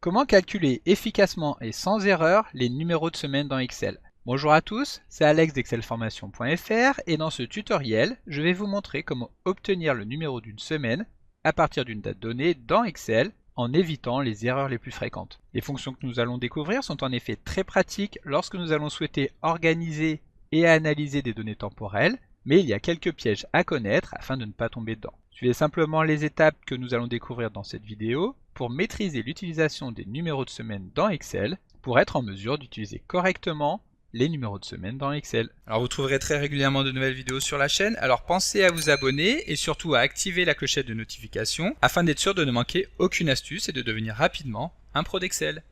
Comment calculer efficacement et sans erreur les numéros de semaine dans Excel? Bonjour à tous, c'est Alex d'excelformation.fr et dans ce tutoriel, je vais vous montrer comment obtenir le numéro d'une semaine à partir d'une date donnée dans Excel en évitant les erreurs les plus fréquentes. Les fonctions que nous allons découvrir sont en effet très pratiques lorsque nous allons souhaiter organiser et analyser des données temporelles, mais il y a quelques pièges à connaître afin de ne pas tomber dedans. Suivez simplement les étapes que nous allons découvrir dans cette vidéo pour maîtriser l'utilisation des numéros de semaine dans Excel pour être en mesure d'utiliser correctement les numéros de semaine dans Excel. Alors vous trouverez très régulièrement de nouvelles vidéos sur la chaîne, alors pensez à vous abonner et surtout à activer la clochette de notification afin d'être sûr de ne manquer aucune astuce et de devenir rapidement un pro d'Excel.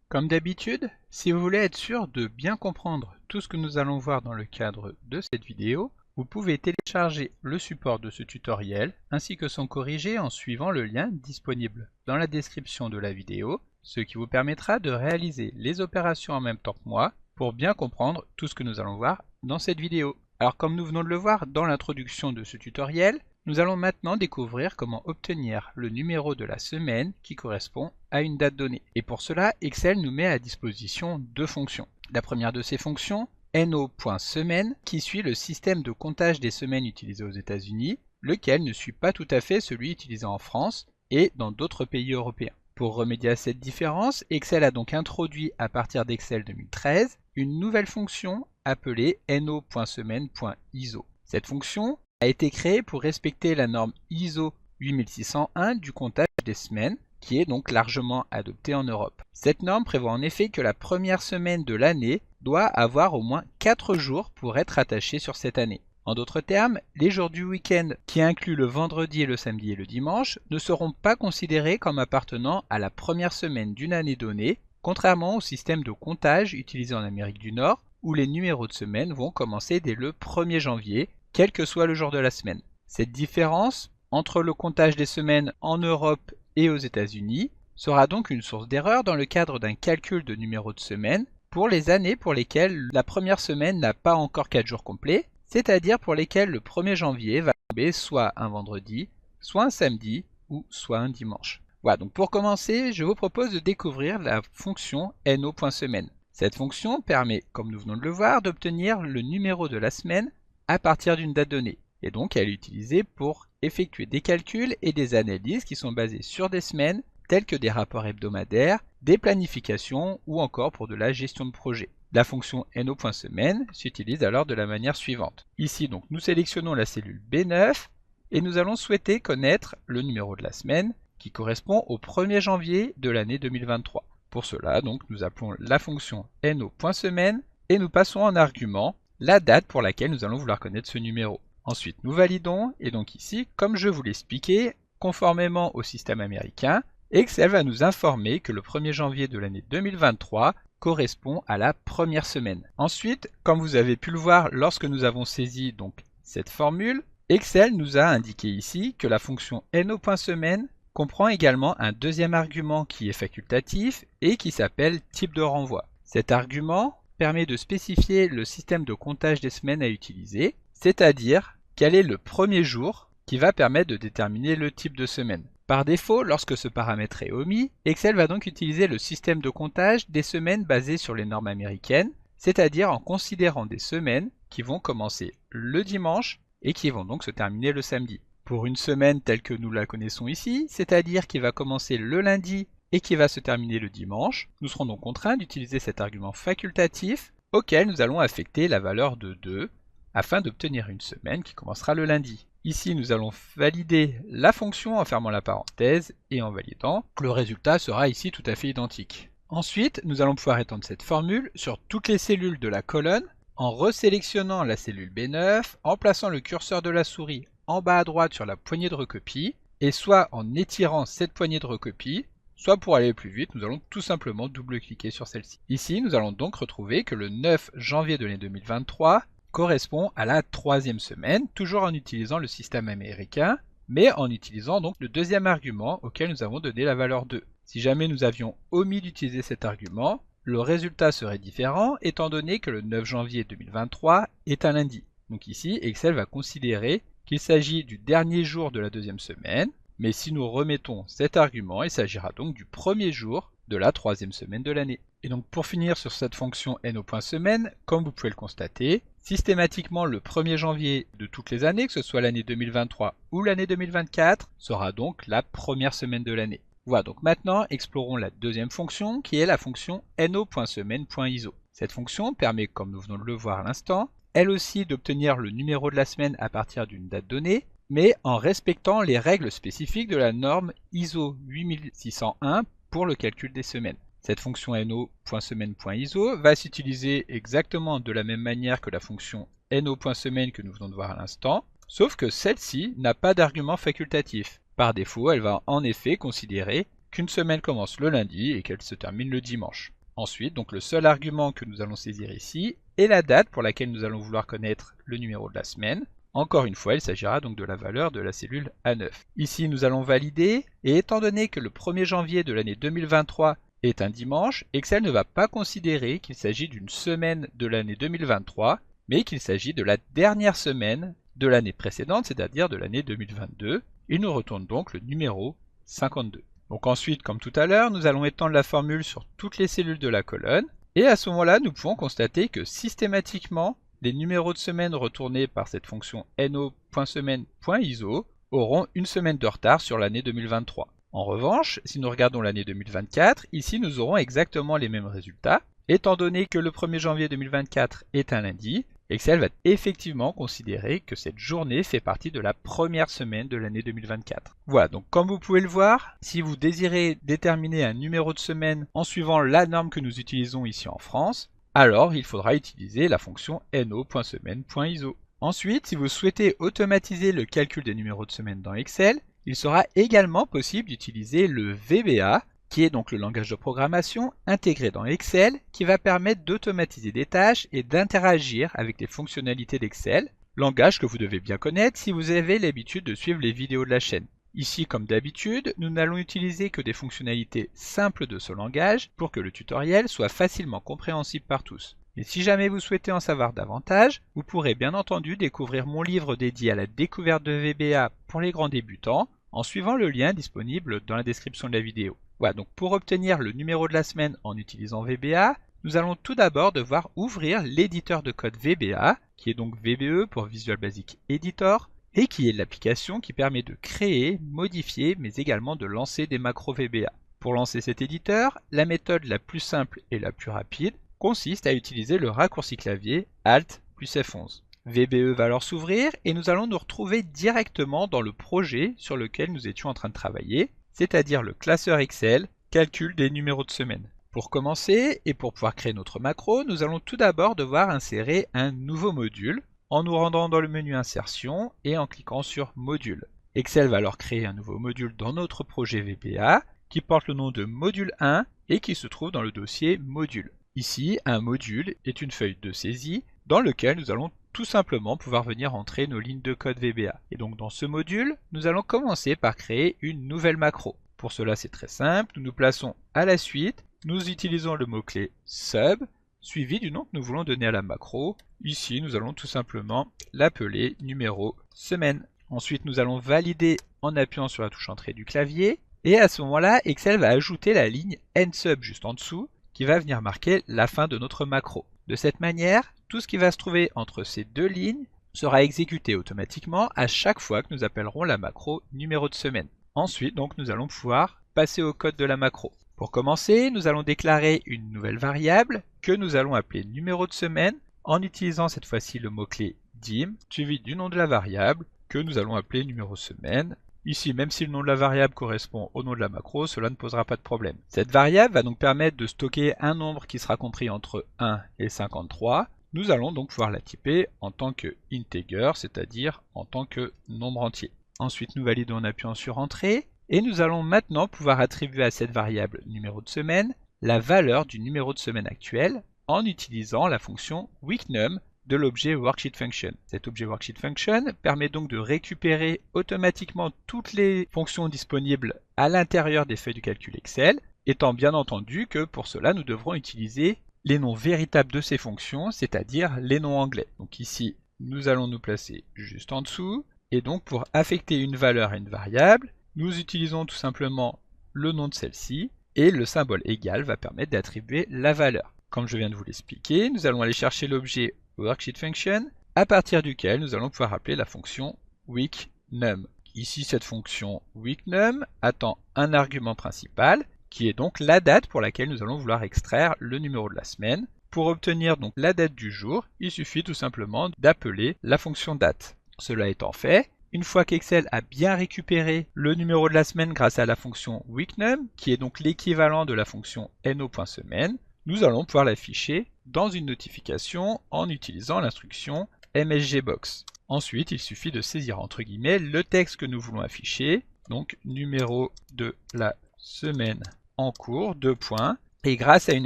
Comme d'habitude, si vous voulez être sûr de bien comprendre tout ce que nous allons voir dans le cadre de cette vidéo, vous pouvez télécharger le support de ce tutoriel ainsi que son corrigé en suivant le lien disponible dans la description de la vidéo, ce qui vous permettra de réaliser les opérations en même temps que moi pour bien comprendre tout ce que nous allons voir dans cette vidéo. Alors comme nous venons de le voir dans l'introduction de ce tutoriel, nous allons maintenant découvrir comment obtenir le numéro de la semaine qui correspond à une date donnée. Et pour cela, Excel nous met à disposition deux fonctions. La première de ces fonctions, no.semaine, qui suit le système de comptage des semaines utilisé aux États-Unis, lequel ne suit pas tout à fait celui utilisé en France et dans d'autres pays européens. Pour remédier à cette différence, Excel a donc introduit à partir d'Excel 2013 une nouvelle fonction appelée no.semaine.iso. Cette fonction a été créée pour respecter la norme ISO 8601 du comptage des semaines, qui est donc largement adoptée en Europe. Cette norme prévoit en effet que la première semaine de l'année doit avoir au moins 4 jours pour être attachée sur cette année. En d'autres termes, les jours du week-end, qui incluent le vendredi, le samedi et le dimanche, ne seront pas considérés comme appartenant à la première semaine d'une année donnée, contrairement au système de comptage utilisé en Amérique du Nord, où les numéros de semaine vont commencer dès le 1er janvier, quel que soit le jour de la semaine. Cette différence entre le comptage des semaines en Europe et aux États-Unis sera donc une source d'erreur dans le cadre d'un calcul de numéro de semaine pour les années pour lesquelles la première semaine n'a pas encore 4 jours complets, c'est-à-dire pour lesquelles le 1er janvier va tomber soit un vendredi, soit un samedi ou soit un dimanche. Voilà, donc pour commencer, je vous propose de découvrir la fonction no.semaine. Cette fonction permet, comme nous venons de le voir, d'obtenir le numéro de la semaine à partir d'une date donnée. Et donc elle est utilisée pour effectuer des calculs et des analyses qui sont basées sur des semaines, telles que des rapports hebdomadaires, des planifications ou encore pour de la gestion de projet. La fonction no.semaine s'utilise alors de la manière suivante. Ici donc nous sélectionnons la cellule B9 et nous allons souhaiter connaître le numéro de la semaine qui correspond au 1er janvier de l'année 2023. Pour cela donc nous appelons la fonction no.semaine et nous passons en argument la date pour laquelle nous allons vouloir connaître ce numéro. Ensuite, nous validons, et donc ici, comme je vous l'ai expliqué, conformément au système américain, Excel va nous informer que le 1er janvier de l'année 2023 correspond à la première semaine. Ensuite, comme vous avez pu le voir lorsque nous avons saisi donc cette formule, Excel nous a indiqué ici que la fonction no.semaine comprend également un deuxième argument qui est facultatif et qui s'appelle type de renvoi. Cet argument permet de spécifier le système de comptage des semaines à utiliser, c'est-à-dire quel est le premier jour qui va permettre de déterminer le type de semaine. Par défaut, lorsque ce paramètre est omis, Excel va donc utiliser le système de comptage des semaines basé sur les normes américaines, c'est-à-dire en considérant des semaines qui vont commencer le dimanche et qui vont donc se terminer le samedi. Pour une semaine telle que nous la connaissons ici, c'est-à-dire qui va commencer le lundi et qui va se terminer le dimanche, nous serons donc contraints d'utiliser cet argument facultatif auquel nous allons affecter la valeur de 2 afin d'obtenir une semaine qui commencera le lundi. Ici, nous allons valider la fonction en fermant la parenthèse et en validant. Le résultat sera ici tout à fait identique. Ensuite, nous allons pouvoir étendre cette formule sur toutes les cellules de la colonne en resélectionnant la cellule B9, en plaçant le curseur de la souris en bas à droite sur la poignée de recopie et soit en étirant cette poignée de recopie, soit pour aller plus vite, nous allons tout simplement double-cliquer sur celle-ci. Ici, nous allons donc retrouver que le 9 janvier de l'année 2023 correspond à la 3e semaine, toujours en utilisant le système américain, mais en utilisant donc le deuxième argument auquel nous avons donné la valeur 2. Si jamais nous avions omis d'utiliser cet argument, le résultat serait différent étant donné que le 9 janvier 2023 est un lundi. Donc ici, Excel va considérer qu'il s'agit du dernier jour de la deuxième semaine, mais si nous remettons cet argument, il s'agira donc du premier jour de la troisième semaine de l'année. Et donc pour finir sur cette fonction no.semaine, comme vous pouvez le constater, systématiquement le 1er janvier de toutes les années, que ce soit l'année 2023 ou l'année 2024, sera donc la première semaine de l'année. Voilà, donc maintenant explorons la deuxième fonction qui est la fonction no.semaine.iso. Cette fonction permet, comme nous venons de le voir à l'instant, elle aussi d'obtenir le numéro de la semaine à partir d'une date donnée, mais en respectant les règles spécifiques de la norme ISO 8601 pour le calcul des semaines. Cette fonction no.semaine.iso va s'utiliser exactement de la même manière que la fonction no.semaine que nous venons de voir à l'instant, sauf que celle-ci n'a pas d'argument facultatif. Par défaut, elle va en effet considérer qu'une semaine commence le lundi et qu'elle se termine le dimanche. Ensuite, donc le seul argument que nous allons saisir ici est la date pour laquelle nous allons vouloir connaître le numéro de la semaine. Encore une fois, il s'agira donc de la valeur de la cellule A9. Ici, nous allons valider, et étant donné que le 1er janvier de l'année 2023 est un dimanche, Excel ne va pas considérer qu'il s'agit d'une semaine de l'année 2023, mais qu'il s'agit de la dernière semaine de l'année précédente, c'est-à-dire de l'année 2022. Il nous retourne donc le numéro 52. Donc ensuite, comme tout à l'heure, nous allons étendre la formule sur toutes les cellules de la colonne, et à ce moment-là, nous pouvons constater que systématiquement, les numéros de semaine retournés par cette fonction no.semaine.iso auront une semaine de retard sur l'année 2023. En revanche, si nous regardons l'année 2024, ici nous aurons exactement les mêmes résultats. Étant donné que le 1er janvier 2024 est un lundi, Excel va effectivement considérer que cette journée fait partie de la première semaine de l'année 2024. Voilà, donc comme vous pouvez le voir, si vous désirez déterminer un numéro de semaine en suivant la norme que nous utilisons ici en France, alors il faudra utiliser la fonction no.semaine.iso. Ensuite, si vous souhaitez automatiser le calcul des numéros de semaine dans Excel, il sera également possible d'utiliser le VBA, qui est donc le langage de programmation intégré dans Excel, qui va permettre d'automatiser des tâches et d'interagir avec les fonctionnalités d'Excel, langage que vous devez bien connaître si vous avez l'habitude de suivre les vidéos de la chaîne. Ici, comme d'habitude, nous n'allons utiliser que des fonctionnalités simples de ce langage pour que le tutoriel soit facilement compréhensible par tous. Et si jamais vous souhaitez en savoir davantage, vous pourrez bien entendu découvrir mon livre dédié à la découverte de VBA pour les grands débutants en suivant le lien disponible dans la description de la vidéo. Voilà, donc pour obtenir le numéro de la semaine en utilisant VBA, nous allons tout d'abord devoir ouvrir l'éditeur de code VBA, qui est donc VBE pour Visual Basic Editor, et qui est l'application qui permet de créer, modifier, mais également de lancer des macros VBA. Pour lancer cet éditeur, la méthode la plus simple et la plus rapide consiste à utiliser le raccourci clavier Alt plus F11. VBE va alors s'ouvrir et nous allons nous retrouver directement dans le projet sur lequel nous étions en train de travailler, c'est-à-dire le classeur Excel, calcul des numéros de semaine. Pour commencer, et pour pouvoir créer notre macro, nous allons tout d'abord devoir insérer un nouveau module, en nous rendant dans le menu Insertion et en cliquant sur Module. Excel va alors créer un nouveau module dans notre projet VBA, qui porte le nom de module 1 et qui se trouve dans le dossier Module. Ici, un module est une feuille de saisie dans lequel nous allons tout simplement pouvoir venir entrer nos lignes de code VBA. Et donc dans ce module, nous allons commencer par créer une nouvelle macro. Pour cela, c'est très simple, nous nous plaçons à la suite, nous utilisons le mot-clé sub, suivi du nom que nous voulons donner à la macro. Ici, nous allons tout simplement l'appeler numéro semaine. Ensuite, nous allons valider en appuyant sur la touche entrée du clavier. Et à ce moment-là, Excel va ajouter la ligne nsub juste en dessous, qui va venir marquer la fin de notre macro. De cette manière, tout ce qui va se trouver entre ces deux lignes sera exécuté automatiquement à chaque fois que nous appellerons la macro numéro de semaine. Ensuite, donc, nous allons pouvoir passer au code de la macro. Pour commencer, nous allons déclarer une nouvelle variable que nous allons appeler numéro de semaine en utilisant cette fois-ci le mot-clé dim suivi du nom de la variable que nous allons appeler numéro semaine. Ici, même si le nom de la variable correspond au nom de la macro, cela ne posera pas de problème. Cette variable va donc permettre de stocker un nombre qui sera compris entre 1 et 53. Nous allons donc pouvoir la typer en tant que integer, c'est-à-dire en tant que nombre entier. Ensuite, nous validons en appuyant sur Entrée, et nous allons maintenant pouvoir attribuer à cette variable numéro de semaine la valeur du numéro de semaine actuel en utilisant la fonction weekNum de l'objet Worksheet Function. Cet objet Worksheet Function permet donc de récupérer automatiquement toutes les fonctions disponibles à l'intérieur des feuilles de calcul Excel, étant bien entendu que pour cela nous devrons utiliser les noms véritables de ces fonctions, c'est-à-dire les noms anglais. Donc ici, nous allons nous placer juste en dessous. Et donc pour affecter une valeur à une variable, nous utilisons tout simplement le nom de celle-ci et le symbole égal va permettre d'attribuer la valeur. Comme je viens de vous l'expliquer, nous allons aller chercher l'objet WorksheetFunction à partir duquel nous allons pouvoir appeler la fonction weekNum. Ici, cette fonction weekNum attend un argument principal qui est donc la date pour laquelle nous allons vouloir extraire le numéro de la semaine. Pour obtenir donc la date du jour, il suffit tout simplement d'appeler la fonction date. Cela étant fait, une fois qu'Excel a bien récupéré le numéro de la semaine grâce à la fonction weekNum, qui est donc l'équivalent de la fonction no.semaine, nous allons pouvoir l'afficher dans une notification en utilisant l'instruction msgbox. Ensuite, il suffit de saisir entre guillemets le texte que nous voulons afficher, donc numéro de la semaine en cours, deux points. Et grâce à une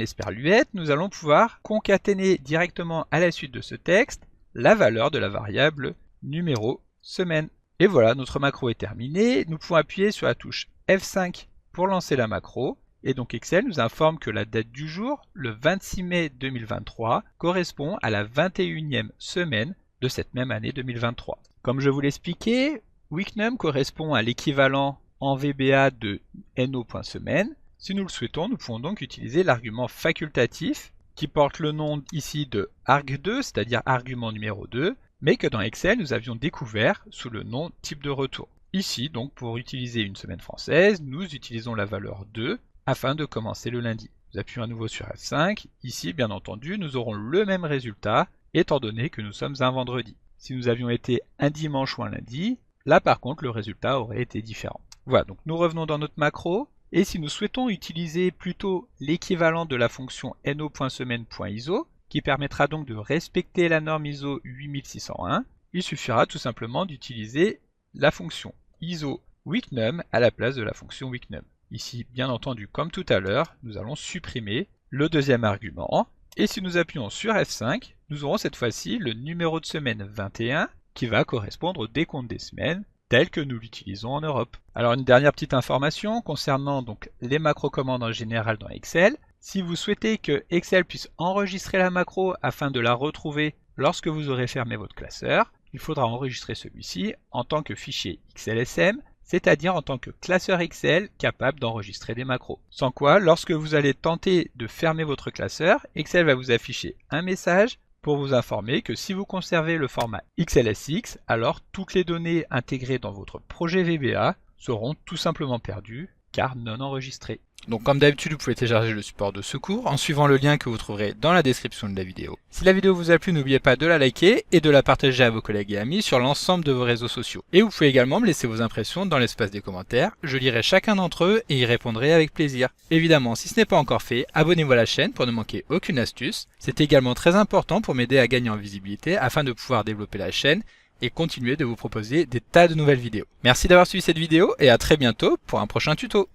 esperluette, nous allons pouvoir concaténer directement à la suite de ce texte la valeur de la variable numéro semaine. Et voilà, notre macro est terminée. Nous pouvons appuyer sur la touche F5 pour lancer la macro. Et donc Excel nous informe que la date du jour, le 26 mai 2023, correspond à la 21e semaine de cette même année 2023. Comme je vous l'expliquais, weekNum correspond à l'équivalent en VBA de no.semaine. Si nous le souhaitons, nous pouvons donc utiliser l'argument facultatif qui porte le nom ici de arg2, c'est-à-dire argument numéro 2, mais que dans Excel nous avions découvert sous le nom type de retour. Ici, donc, pour utiliser une semaine française, nous utilisons la valeur 2 afin de commencer le lundi. Nous appuyons à nouveau sur F5. Ici, bien entendu, nous aurons le même résultat, étant donné que nous sommes un vendredi. Si nous avions été un dimanche ou un lundi, là par contre, le résultat aurait été différent. Voilà, donc nous revenons dans notre macro. Et si nous souhaitons utiliser plutôt l'équivalent de la fonction no.semaine.iso, qui permettra donc de respecter la norme ISO 8601, il suffira tout simplement d'utiliser la fonction ISO weekNum à la place de la fonction weekNum. Ici, bien entendu, comme tout à l'heure, nous allons supprimer le deuxième argument. Et si nous appuyons sur F5, nous aurons cette fois-ci le numéro de semaine 21 qui va correspondre au décompte des semaines tel que nous l'utilisons en Europe. Alors une dernière petite information concernant donc les macro-commandes en général dans Excel. Si vous souhaitez que Excel puisse enregistrer la macro afin de la retrouver lorsque vous aurez fermé votre classeur, il faudra enregistrer celui-ci en tant que fichier XLSM, c'est-à-dire en tant que classeur Excel capable d'enregistrer des macros. Sans quoi, lorsque vous allez tenter de fermer votre classeur, Excel va vous afficher un message pour vous informer que si vous conservez le format XLSX, alors toutes les données intégrées dans votre projet VBA seront tout simplement perdues car non enregistrées. Donc comme d'habitude, vous pouvez télécharger le support de secours en suivant le lien que vous trouverez dans la description de la vidéo. Si la vidéo vous a plu, n'oubliez pas de la liker et de la partager à vos collègues et amis sur l'ensemble de vos réseaux sociaux. Et vous pouvez également me laisser vos impressions dans l'espace des commentaires, je lirai chacun d'entre eux et y répondrai avec plaisir. Évidemment, si ce n'est pas encore fait, abonnez-vous à la chaîne pour ne manquer aucune astuce. C'est également très important pour m'aider à gagner en visibilité afin de pouvoir développer la chaîne et continuer de vous proposer des tas de nouvelles vidéos. Merci d'avoir suivi cette vidéo et à très bientôt pour un prochain tuto.